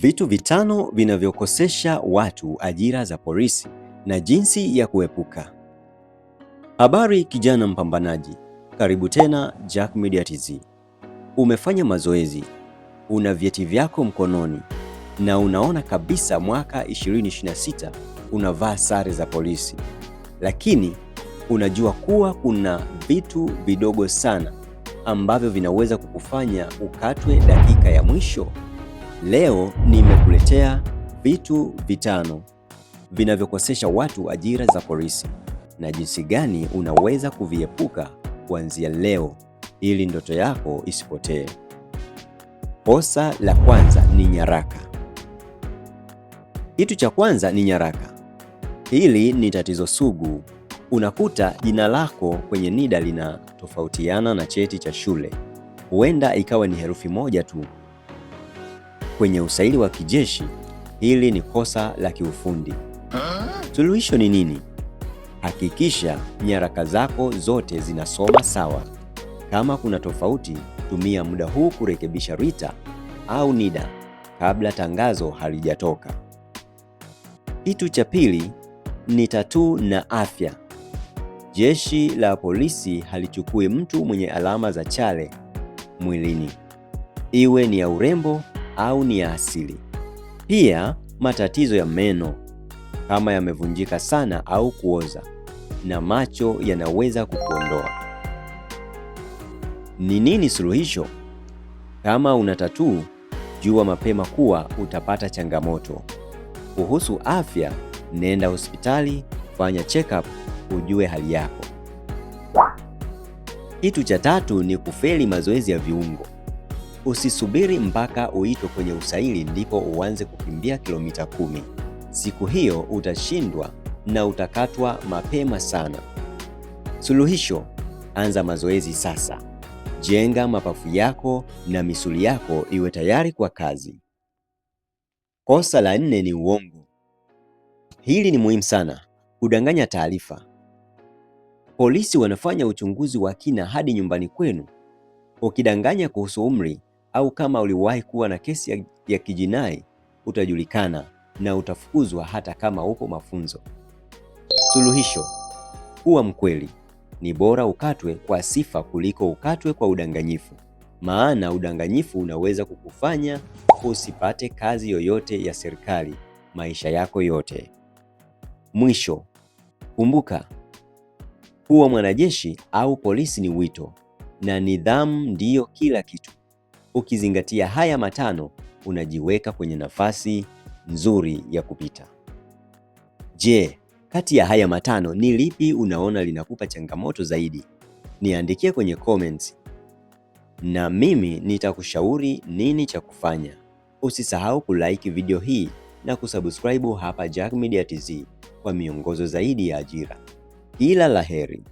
Vitu vitano vinavyokosesha watu ajira za polisi na jinsi ya kuepuka. Habari kijana mpambanaji, karibu tena Jack Media TZ. Umefanya mazoezi, una vyeti vyako mkononi na unaona kabisa mwaka 2026 unavaa sare za polisi, lakini unajua kuwa kuna vitu vidogo sana ambavyo vinaweza kukufanya ukatwe dakika ya mwisho. Leo nimekuletea vitu vitano vinavyokosesha watu ajira za polisi na jinsi gani unaweza kuviepuka kuanzia leo ili ndoto yako isipotee. Kosa la kwanza ni nyaraka. Kitu cha kwanza ni nyaraka. Hili ni tatizo sugu. Unakuta jina lako kwenye NIDA linatofautiana na cheti cha shule, huenda ikawa ni herufi moja tu. Kwenye usaili wa kijeshi, hili ni kosa la kiufundi. Suluhisho ni nini? Hakikisha nyaraka zako zote zinasoma sawa. Kama kuna tofauti, tumia muda huu kurekebisha RITA au NIDA kabla tangazo halijatoka. Kitu cha pili ni tatuu na afya. Jeshi la polisi halichukui mtu mwenye alama za chale mwilini, iwe ni ya urembo au ni ya asili. Pia matatizo ya meno kama yamevunjika sana au kuoza, na macho yanaweza kukuondoa. Ni nini suluhisho? Kama una tatuu, jua mapema kuwa utapata changamoto. Kuhusu afya, nenda hospitali, fanya check-up, ujue hali yako. Kitu cha tatu ni kufeli mazoezi ya viungo. Usisubiri mpaka uitwe kwenye usaili ndipo uanze kukimbia kilomita 10. Siku hiyo utashindwa na utakatwa mapema sana. Suluhisho: anza mazoezi sasa. Jenga mapafu yako na misuli yako iwe tayari kwa kazi. Kosa la 4 ni uongo. Hili ni muhimu sana. Kudanganya taarifa. Polisi wanafanya uchunguzi wa kina hadi nyumbani kwenu. Ukidanganya kuhusu umri au kama uliwahi kuwa na kesi ya kijinai, utajulikana na utafukuzwa hata kama upo mafunzo. Suluhisho: kuwa mkweli. Ni bora ukatwe kwa sifa kuliko ukatwe kwa udanganyifu, maana udanganyifu unaweza kukufanya usipate kazi yoyote ya serikali maisha yako yote. Mwisho, kumbuka, kuwa mwanajeshi au polisi ni wito na nidhamu ndiyo kila kitu. Ukizingatia haya matano, unajiweka kwenye nafasi nzuri ya kupita. Je, kati ya haya matano ni lipi unaona linakupa changamoto zaidi? Niandikie kwenye comments na mimi nitakushauri nini cha kufanya. Usisahau kulike video hii na kusubscribe hapa Jack Media TZ kwa miongozo zaidi ya ajira. Kila la heri.